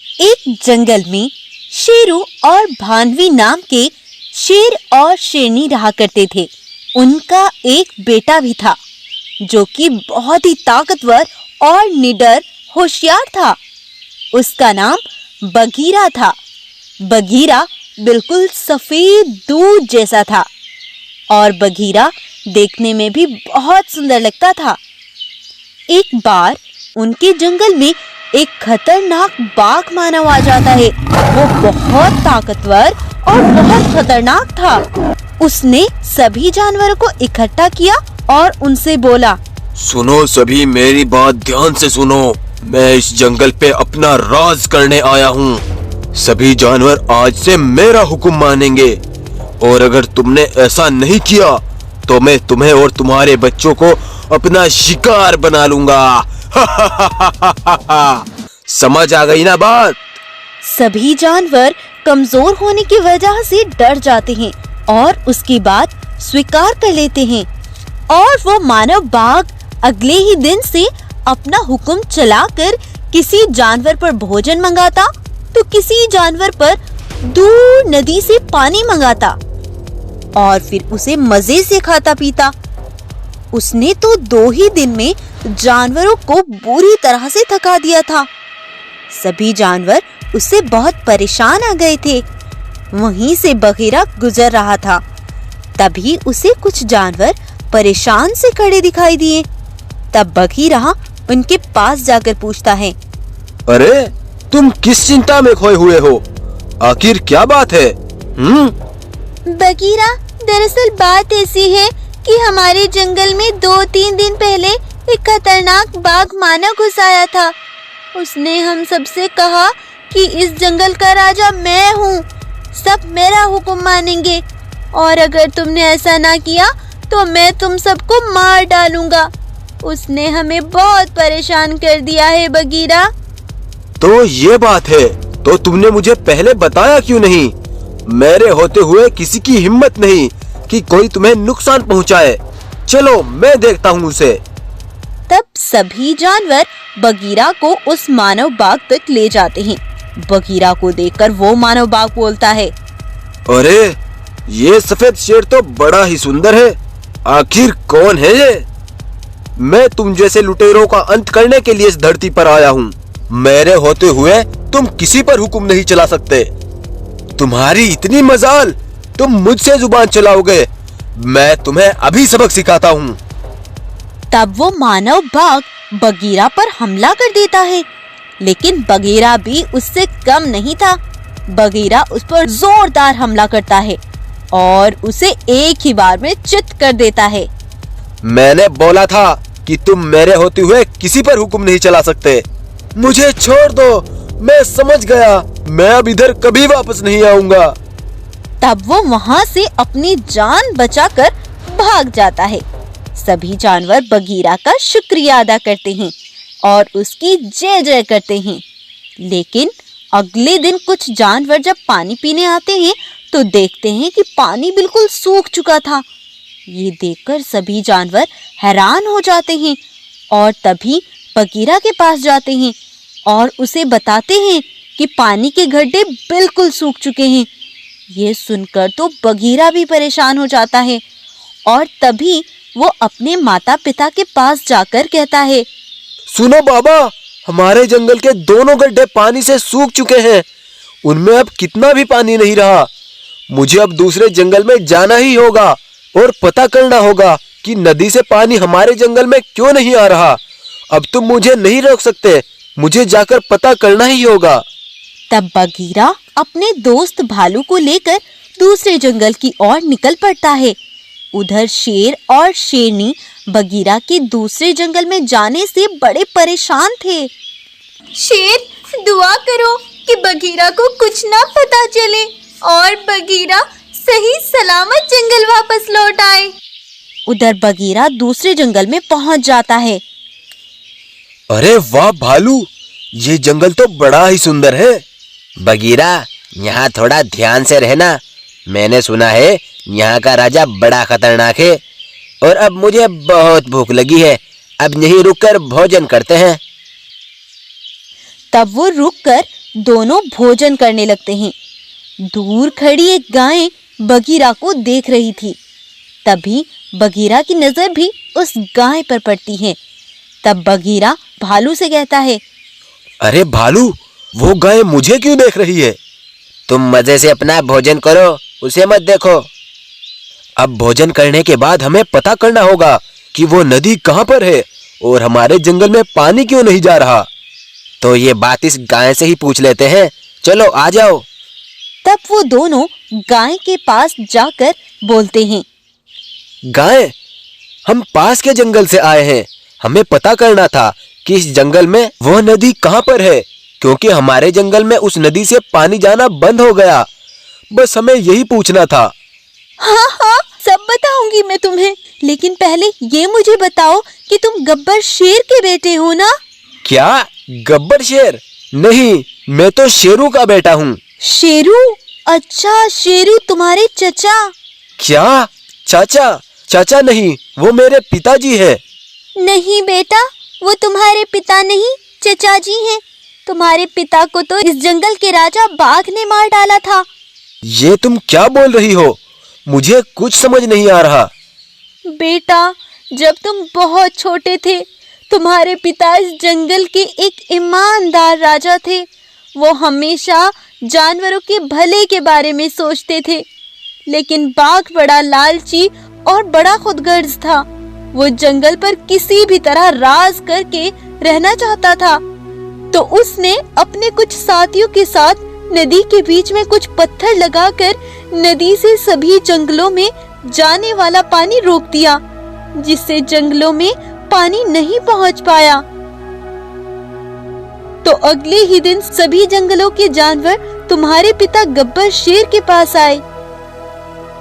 एक जंगल में शेरू और भानवी नाम के शेर और शेरनी रहा करते थे। उनका एक बेटा भी था जो कि बहुत ही ताकतवर और निडर होशियार था। उसका नाम बगीरा था। बगीरा बिल्कुल सफेद दूध जैसा था और बगीरा देखने में भी बहुत सुंदर लगता था। एक बार उनके जंगल में एक खतरनाक बाघ मानव आ जाता है। वो बहुत ताकतवर और बहुत खतरनाक था। उसने सभी जानवरों को इकट्ठा किया और उनसे बोला, सुनो सभी, मेरी बात ध्यान से सुनो। मैं इस जंगल पे अपना राज करने आया हूँ। सभी जानवर आज से मेरा हुक्म मानेंगे और अगर तुमने ऐसा नहीं किया तो मैं तुम्हें और तुम्हारे बच्चों को अपना शिकार बना लूंगा। समझ आ गई ना बात? सभी जानवर कमजोर होने की वजह से डर जाते हैं और उसकी बात स्वीकार कर लेते हैं और वो मानव बाघ अगले ही दिन से अपना हुक्म चलाकर किसी जानवर पर भोजन मंगाता तो किसी जानवर पर दूर नदी से पानी मंगाता और फिर उसे मजे से खाता पीता। उसने तो 2 ही दिन में जानवरों को बुरी तरह से थका दिया था। सभी जानवर उससे बहुत परेशान आ गए थे। वहीं से बगीरा गुजर रहा था। तभी उसे कुछ जानवर परेशान से खड़े दिखाई दिए। तब बगीरा उनके पास जाकर पूछता है, अरे तुम किस चिंता में खोए हुए हो? आखिर क्या बात है? बगीरा, दरअसल बात ऐसी है कि हमारे जंगल में 2-3 दिन पहले एक खतरनाक बाघ मानव घुस आया था। उसने हम सबसे कहा कि इस जंगल का राजा मैं हूँ, सब मेरा हुक्म मानेंगे और अगर तुमने ऐसा ना किया तो मैं तुम सबको मार डालूंगा। उसने हमें बहुत परेशान कर दिया है बगीरा। तो ये बात है, तो तुमने मुझे पहले बताया क्यों नहीं? मेरे होते हुए किसी की हिम्मत नहीं कि कोई तुम्हें नुकसान पहुंचाए। चलो मैं देखता हूँ उसे। तब सभी जानवर बगीरा को उस मानव बाघ तक ले जाते हैं। बगीरा को देखकर वो मानव बाघ बोलता है, अरे ये सफेद शेर तो बड़ा ही सुंदर है। आखिर कौन है ये? मैं तुम जैसे लुटेरों का अंत करने के लिए इस धरती पर आया हूँ। मेरे होते हुए तुम किसी पर हुक्म नहीं चला सकते। तुम्हारी इतनी मजाल, तुम मुझसे जुबान चलाओगे। मैं तुम्हें अभी सबक सिखाता हूँ। तब वो मानव बाघ बगीरा पर हमला कर देता है, लेकिन बगीरा भी उससे कम नहीं था। बगीरा उस पर जोरदार हमला करता है और उसे एक ही बार में चित कर देता है। मैंने बोला था कि तुम मेरे होते हुए किसी पर हुक्म नहीं चला सकते। मुझे छोड़ दो, मैं समझ गया। मैं अब इधर कभी वापस नहीं आऊंगा। तब वो वहाँ से अपनी जान बचाकर भाग जाता है। सभी जानवर बगीरा का शुक्रिया अदा करते हैं और उसकी जय जय करते हैं। लेकिन अगले दिन कुछ जानवर जब पानी पीने आते हैं तो देखते हैं कि पानी बिल्कुल सूख चुका था। ये देखकर सभी जानवर हैरान हो जाते हैं और तभी बगीरा के पास जाते हैं और उसे बताते हैं कि पानी के गड्ढे बिल्कुल सूख चुके हैं। ये सुनकर तो बगीरा भी परेशान हो जाता है और तभी वो अपने माता पिता के पास जाकर कहता है, सुनो बाबा, हमारे जंगल के दोनों गड्ढे पानी से सूख चुके हैं। उनमें अब कितना भी पानी नहीं रहा। मुझे अब दूसरे जंगल में जाना ही होगा और पता करना होगा कि नदी से पानी हमारे जंगल में क्यों नहीं आ रहा। अब तुम मुझे नहीं रोक सकते, मुझे जाकर पता करना ही होगा। तब बगीरा अपने दोस्त भालू को लेकर दूसरे जंगल की ओर निकल पड़ता है। उधर शेर और शेरनी बगीरा के दूसरे जंगल में जाने से बड़े परेशान थे। शेर, दुआ करो कि बगीरा को कुछ ना पता चले और बगीरा सही सलामत जंगल वापस लौट आए। उधर बगीरा दूसरे जंगल में पहुंच जाता है। अरे वाह भालू, ये जंगल तो बड़ा ही सुंदर है। बगीरा, यहाँ थोड़ा ध्यान से रहना। मैंने सुना है यहाँ का राजा बड़ा खतरनाक है और अब मुझे बहुत भूख लगी है। अब यहीं रुककर भोजन करते हैं। तब वो रुककर दोनों भोजन करने लगते हैं। दूर खड़ी एक गाय बगीरा को देख रही थी। तभी बगीरा की नजर भी उस गाय पर पड़ती है। तब बगीरा भालू से कहता है, अरे भालू, वो गाय मुझे क्यों देख रही है? तुम मजे से अपना भोजन करो, उसे मत देखो। अब भोजन करने के बाद हमें पता करना होगा कि वो नदी कहाँ पर है और हमारे जंगल में पानी क्यों नहीं जा रहा। तो ये बात इस गाय से ही पूछ लेते हैं। चलो आ जाओ। तब वो दोनों गाय के पास जाकर बोलते हैं, गाय, हम पास के जंगल से आए हैं। हमें पता करना था कि इस जंगल में वो नदी कहाँ पर है, क्योंकि हमारे जंगल में उस नदी से पानी जाना बंद हो गया। बस हमें यही पूछना था। हाँ हाँ, सब बताऊंगी मैं तुम्हें, लेकिन पहले ये मुझे बताओ कि तुम गब्बर शेर के बेटे हो ना? क्या? गब्बर शेर? नहीं, मैं तो शेरू का बेटा हूँ। शेरू? अच्छा, शेरू तुम्हारे चचा? क्या? चाचा? चाचा नहीं, वो मेरे पिताजी है। नहीं बेटा, वो तुम्हारे पिता नहीं, चचा जी हैं। तुम्हारे पिता को तो इस जंगल के राजा बाघ ने मार डाला था। ये तुम क्या बोल रही हो? मुझे कुछ समझ नहीं आ रहा। बेटा, जब तुम बहुत छोटे थे, तुम्हारे पिता इस जंगल के एक ईमानदार राजा थे। वो हमेशा जानवरों के भले के बारे में सोचते थे, लेकिन बाघ बड़ा लालची और बड़ा खुदगर्ज था। वो जंगल पर किसी भी तरह राज करके रहना चाहता था। तो उसने अपने कुछ साथियों के साथ नदी के बीच में कुछ पत्थर लगाकर नदी से सभी जंगलों में जाने वाला पानी रोक दिया, जिससे जंगलों में पानी नहीं पहुंच पाया। तो अगले ही दिन सभी जंगलों के जानवर तुम्हारे पिता गब्बर शेर के पास आए।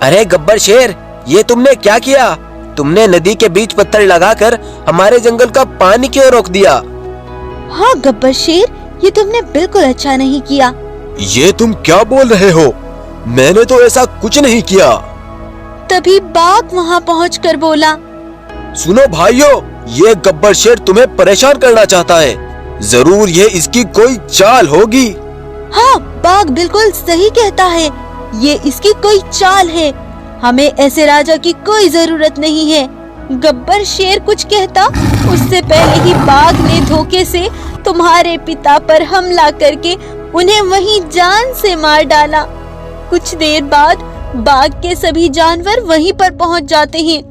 अरे गब्बर शेर, ये तुमने क्या किया? तुमने नदी के बीच पत्थर लगाकर हमारे जंगल का पानी क्यों रोक दिया? हाँ गब्बर शेर, ये तुमने बिल्कुल अच्छा नहीं किया। ये तुम क्या बोल रहे हो? मैंने तो ऐसा कुछ नहीं किया। तभी बाघ वहाँ पहुँचकर बोला, सुनो भाइयों, ये गब्बर शेर तुम्हें परेशान करना चाहता है। जरूर ये इसकी कोई चाल होगी। हाँ, बाघ बिल्कुल सही कहता है, ये इसकी कोई चाल है। हमें ऐसे राजा की कोई जरूरत नहीं है। गब्बर शेर कुछ कहता, उससे पहले ही बाघ ने धोखे से तुम्हारे पिता पर हमला करके उन्हें वहीं जान से मार डाला। कुछ देर बाद बाघ के सभी जानवर वहीं पर पहुंच जाते हैं।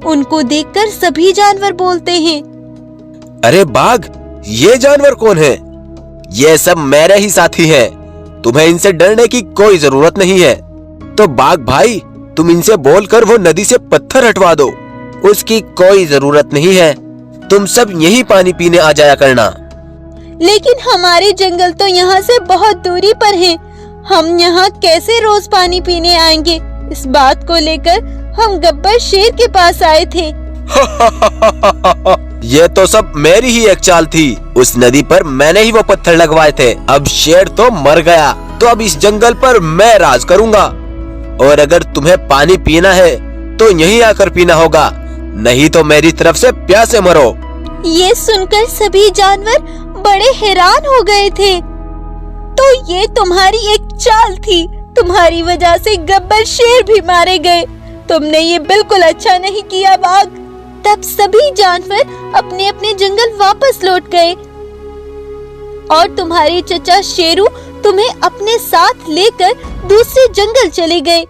उनको देखकर सभी जानवर बोलते हैं, अरे बाघ, ये जानवर कौन है? ये सब मेरे ही साथी हैं। तुम्हें इनसे डरने की कोई जरूरत नहीं है। तो बाघ भाई, तुम इनसे बोलकर वो नदी से पत्थर हटवा दो। उसकी कोई जरूरत नहीं है। तुम सब यही पानी पीने आ जाया करना। लेकिन हमारे जंगल तो यहाँ से बहुत दूरी पर है। हम यहाँ कैसे रोज पानी पीने आएंगे? इस बात को लेकर हम गब्बर शेर के पास आए थे। ये तो सब मेरी ही एक चाल थी। उस नदी पर मैंने ही वो पत्थर लगवाए थे। अब शेर तो मर गया, तो अब इस जंगल पर मैं राज करूंगा। और अगर तुम्हें पानी पीना है तो यहीं आकर पीना होगा, नहीं तो मेरी तरफ से प्यासे मरो। ये सुनकर सभी जानवर बड़े हैरान हो गए थे। तो ये तुम्हारी एक चाल थी। तुम्हारी वजह से गब्बर शेर भी मारे गए। तुमने ये बिल्कुल अच्छा नहीं किया बाघ। तब सभी जानवर अपने अपने जंगल वापस लौट गए और तुम्हारे चचा शेरू तुम्हें अपने साथ लेकर दूसरे जंगल चले गए।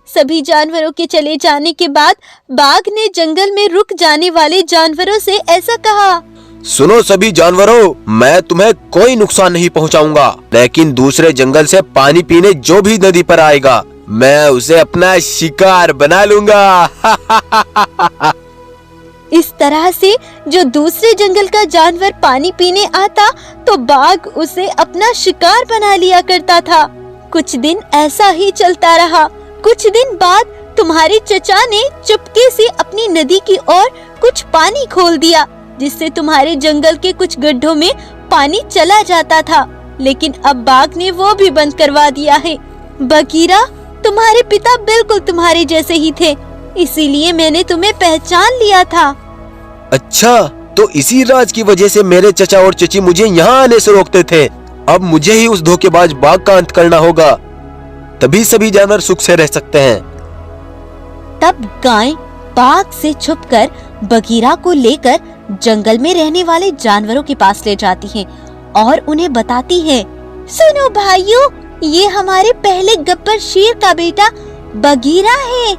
सभी जानवरों के चले जाने के बाद बाघ ने जंगल में रुक जाने वाले जानवरों से ऐसा कहा, सुनो सभी जानवरों, मैं तुम्हें कोई नुकसान नहीं पहुंचाऊंगा, लेकिन दूसरे जंगल से पानी पीने जो भी नदी पर आएगा, मैं उसे अपना शिकार बना लूंगा। इस तरह से जो दूसरे जंगल का जानवर पानी पीने आता तो बाघ उसे अपना शिकार बना लिया करता था। कुछ दिन ऐसा ही चलता रहा। कुछ दिन बाद तुम्हारे चचा ने चुपके से अपनी नदी की ओर कुछ पानी खोल दिया, जिससे तुम्हारे जंगल के कुछ गड्ढों में पानी चला जाता था। लेकिन अब बाघ ने वो भी बंद करवा दिया है। बगीरा, तुम्हारे पिता बिल्कुल तुम्हारे जैसे ही थे, इसीलिए मैंने तुम्हें पहचान लिया था। अच्छा, तो इसी राज की वजह से मेरे चचा और चची मुझे यहाँ आने से रोकते थे। अब मुझे ही उस धोखेबाज बाघ का अंत करना होगा, तभी सभी जानवर सुख से रह सकते हैं। तब गाय बाघ से छुपकर बगीरा को लेकर जंगल में रहने वाले जानवरों के पास ले जाती है और उन्हें बताती है, सुनो भाइयों, ये हमारे पहले गब्बर शेर का बेटा बगीरा है।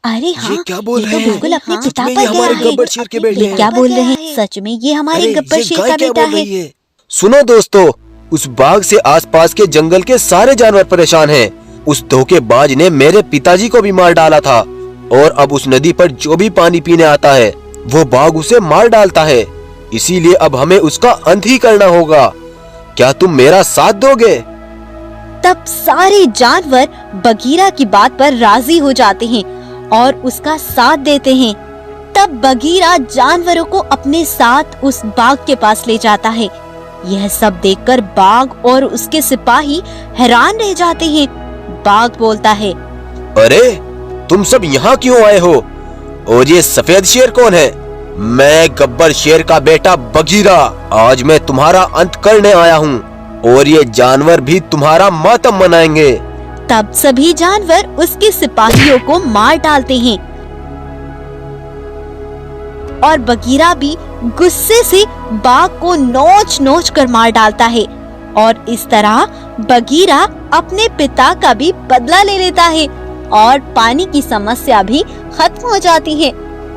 अरे हाँ, ये क्या बोल ये रहे तो हैं? बिल्कुल अपने हाँ, पिता सच में पर ये हमारे गया है। गब्बर शेर के बेटे ये हैं। क्या बोल रहे हैं? सच में ये हमारे अरे, गब्बर ये शेर गाय का क्या बेटा बोल है। रही है? सुनो दोस्तों, उस बाघ से आसपास के जंगल के सारे जानवर परेशान हैं। उस धोखेबाज ने मेरे पिताजी को भी मार डाला था और अब उस नदी पर जो भी पानी पीने आता है वो बाघ उसे मार डालता है। इसीलिए अब हमें उसका अंत ही करना होगा। क्या तुम मेरा साथ दोगे? तब सारे जानवर बगीरा की बात पर राजी हो जाते हैं और उसका साथ देते हैं। तब बगीरा जानवरों को अपने साथ उस बाघ के पास ले जाता है। यह सब देखकर बाघ और उसके सिपाही हैरान रह जाते हैं। बाघ बोलता है, अरे तुम सब यहाँ क्यों आए हो? और ये सफेद शेर कौन है? मैं गब्बर शेर का बेटा बगीरा। आज मैं तुम्हारा अंत करने आया हूँ और ये जानवर भी तुम्हारा मातम मनाएंगे। तब सभी जानवर उसके सिपाहियों को मार डालते हैं और बगीरा भी गुस्से से बाघ को नोच नोच कर मार डालता है। और इस तरह बगीरा अपने पिता का भी बदला ले लेता है और पानी की समस्या भी खत्म हो जाती है।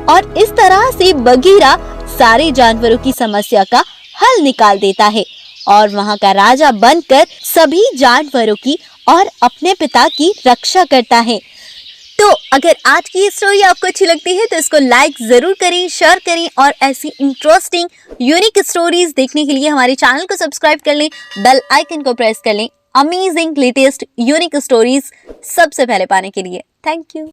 और इस तरह से बगीरा सारे जानवरों की समस्या का हल निकाल देता है और वहाँ का राजा बनकर सभी जानवरों की और अपने पिता की रक्षा करता है। तो अगर आज की ये स्टोरी आपको अच्छी लगती है तो इसको लाइक जरूर करें, शेयर करें और ऐसी इंटरेस्टिंग यूनिक स्टोरीज देखने के लिए हमारे चैनल को सब्सक्राइब कर लें, बेल आइकन को प्रेस कर लें अमेजिंग लेटेस्ट यूनिक स्टोरीज सबसे पहले पाने के लिए। Thank you.